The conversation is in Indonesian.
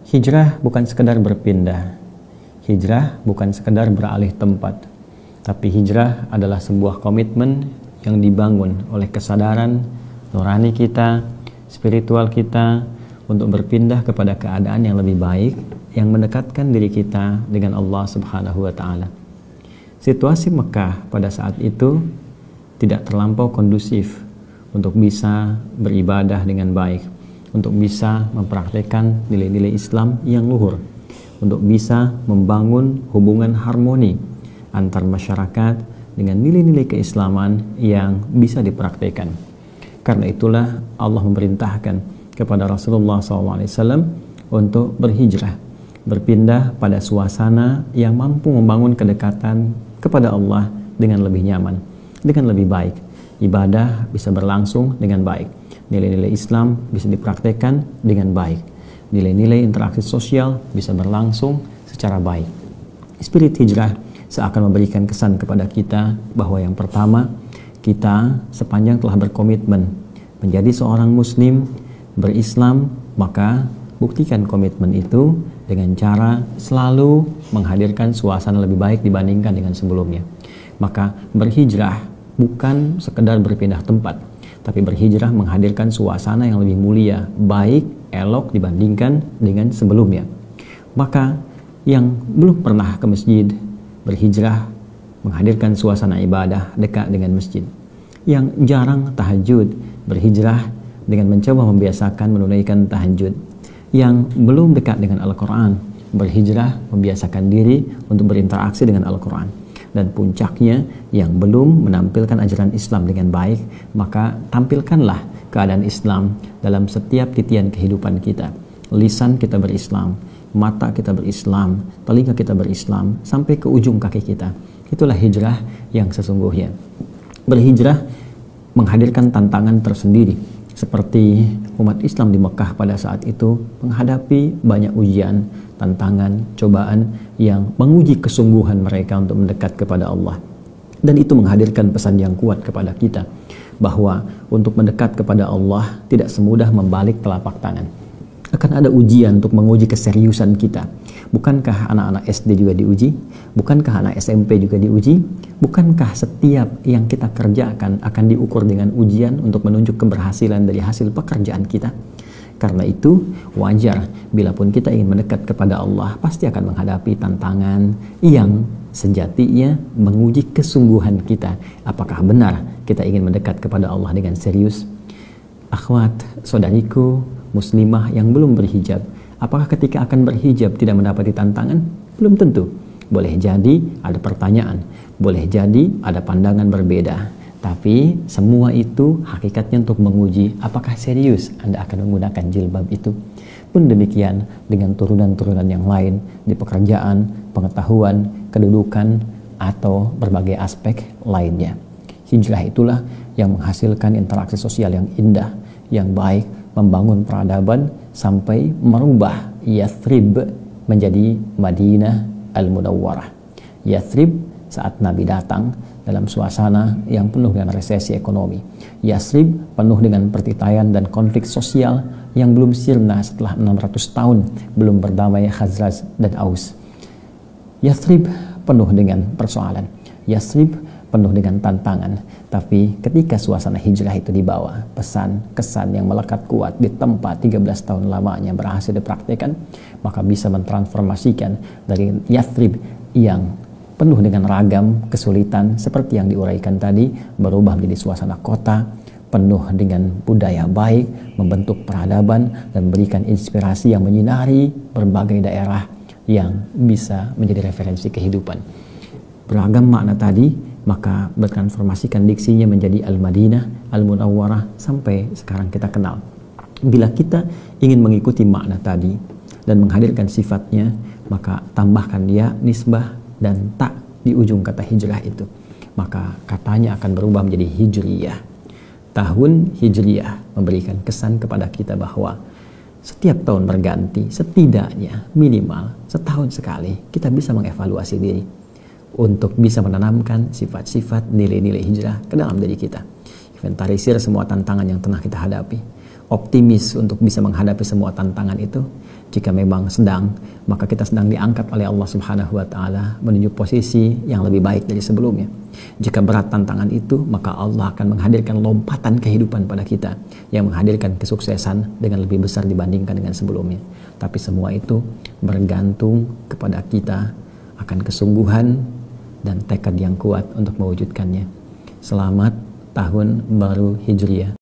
Hijrah bukan sekedar berpindah. Hijrah bukan sekedar beralih tempat. Tapi hijrah adalah sebuah komitmen yang dibangun oleh kesadaran nurani kita, spiritual kita untuk berpindah kepada keadaan yang lebih baik, yang mendekatkan diri kita dengan Allah Subhanahu wa taala. Situasi Mekah pada saat itu tidak terlampau kondusif untuk bisa beribadah dengan baik, untuk bisa mempraktikkan nilai-nilai Islam yang luhur, untuk bisa membangun hubungan harmoni antar masyarakat dengan nilai-nilai keislaman yang bisa dipraktikkan. Karena itulah Allah memerintahkan kepada Rasulullah SAW untuk berhijrah, berpindah pada suasana yang mampu membangun kedekatan kepada Allah dengan lebih nyaman, dengan lebih baik. Ibadah bisa berlangsung dengan baik, nilai-nilai Islam bisa dipraktekkan dengan baik, nilai-nilai interaksi sosial bisa berlangsung secara baik. Spirit hijrah seakan memberikan kesan kepada kita bahwa yang pertama, kita sepanjang telah berkomitmen menjadi seorang muslim, berislam, maka buktikan komitmen itu dengan cara selalu menghadirkan suasana lebih baik dibandingkan dengan sebelumnya. Maka berhijrah bukan sekedar berpindah tempat, tapi berhijrah menghadirkan suasana yang lebih mulia, baik, elok dibandingkan dengan sebelumnya. Maka yang belum pernah ke masjid, berhijrah menghadirkan suasana ibadah dekat dengan masjid. Yang jarang tahajud, berhijrah dengan mencoba membiasakan menunaikan tahajud. Yang belum dekat dengan Al-Quran, berhijrah membiasakan diri untuk berinteraksi dengan Al-Quran. Dan puncaknya, yang belum menampilkan ajaran Islam dengan baik, maka tampilkanlah keadaan Islam dalam setiap titian kehidupan kita. Lisan kita berislam, mata kita berislam, telinga kita berislam, sampai ke ujung kaki kita. Itulah hijrah yang sesungguhnya. Berhijrah menghadirkan tantangan tersendiri, seperti umat Islam di Mekah pada saat itu menghadapi banyak ujian, tantangan, cobaan yang menguji kesungguhan mereka untuk mendekat kepada Allah. Dan itu menghadirkan pesan yang kuat kepada kita bahwa untuk mendekat kepada Allah tidak semudah membalik telapak tangan. Akan ada ujian untuk menguji keseriusan kita. Bukankah anak-anak SD juga diuji? Bukankah anak SMP juga diuji? Bukankah setiap yang kita kerjakan akan diukur dengan ujian untuk menunjuk keberhasilan dari hasil pekerjaan kita? Karena itu wajar bila pun kita ingin mendekat kepada Allah pasti akan menghadapi tantangan yang sejatinya menguji kesungguhan kita. Apakah benar kita ingin mendekat kepada Allah dengan serius? Akhwat, saudariku muslimah yang belum berhijab, apakah ketika akan berhijab tidak mendapati tantangan? Belum tentu. Boleh jadi ada pertanyaan, boleh jadi ada pandangan berbeda. Tapi semua itu hakikatnya untuk menguji apakah serius Anda akan menggunakan jilbab itu. Pun demikian dengan turunan-turunan yang lain di pekerjaan, pengetahuan, kedudukan, atau berbagai aspek lainnya. Hijrah itulah yang menghasilkan interaksi sosial yang indah, yang baik, membangun peradaban sampai merubah Yathrib menjadi Madinah Al-Munawwarah. Yathrib saat Nabi datang dalam suasana yang penuh dengan resesi ekonomi. Yathrib penuh dengan pertikaian dan konflik sosial yang belum sirna setelah 600 tahun belum berdamai Khazraj dan Aus. Yathrib penuh dengan persoalan. Yathrib penuh dengan tantangan. Tapi ketika suasana hijrah itu dibawa, pesan, kesan yang melekat kuat di tempat 13 tahun lamanya berhasil dipraktikkan, maka bisa mentransformasikan dari Yathrib yang penuh dengan ragam kesulitan seperti yang diuraikan tadi, berubah menjadi suasana kota penuh dengan budaya baik, membentuk peradaban dan memberikan inspirasi yang menyinari berbagai daerah yang bisa menjadi referensi kehidupan. Beragam makna tadi, maka bertransformasikan diksinya menjadi Al-Madinah Al-Munawwarah sampai sekarang kita kenal. Bila kita ingin mengikuti makna tadi dan menghadirkan sifatnya, maka tambahkan dia nisbah dan tak di ujung kata hijrah itu, maka katanya akan berubah menjadi hijriyah. Tahun hijriyah memberikan kesan kepada kita bahwa setiap tahun berganti, setidaknya minimal setahun sekali kita bisa mengevaluasi diri untuk bisa menanamkan sifat-sifat nilai-nilai hijrah ke dalam diri kita. Inventarisir semua tantangan yang tengah kita hadapi, optimis untuk bisa menghadapi semua tantangan itu, Jika memang sedang, maka kita sedang diangkat oleh Allah Subhanahu wa taala menuju posisi yang lebih baik dari sebelumnya. Jika berat tantangan itu, maka Allah akan menghadirkan lompatan kehidupan pada kita yang menghadirkan kesuksesan dengan lebih besar dibandingkan dengan sebelumnya. Tapi semua itu bergantung kepada kita akan kesungguhan dan tekad yang kuat untuk mewujudkannya. Selamat Tahun Baru Hijriah.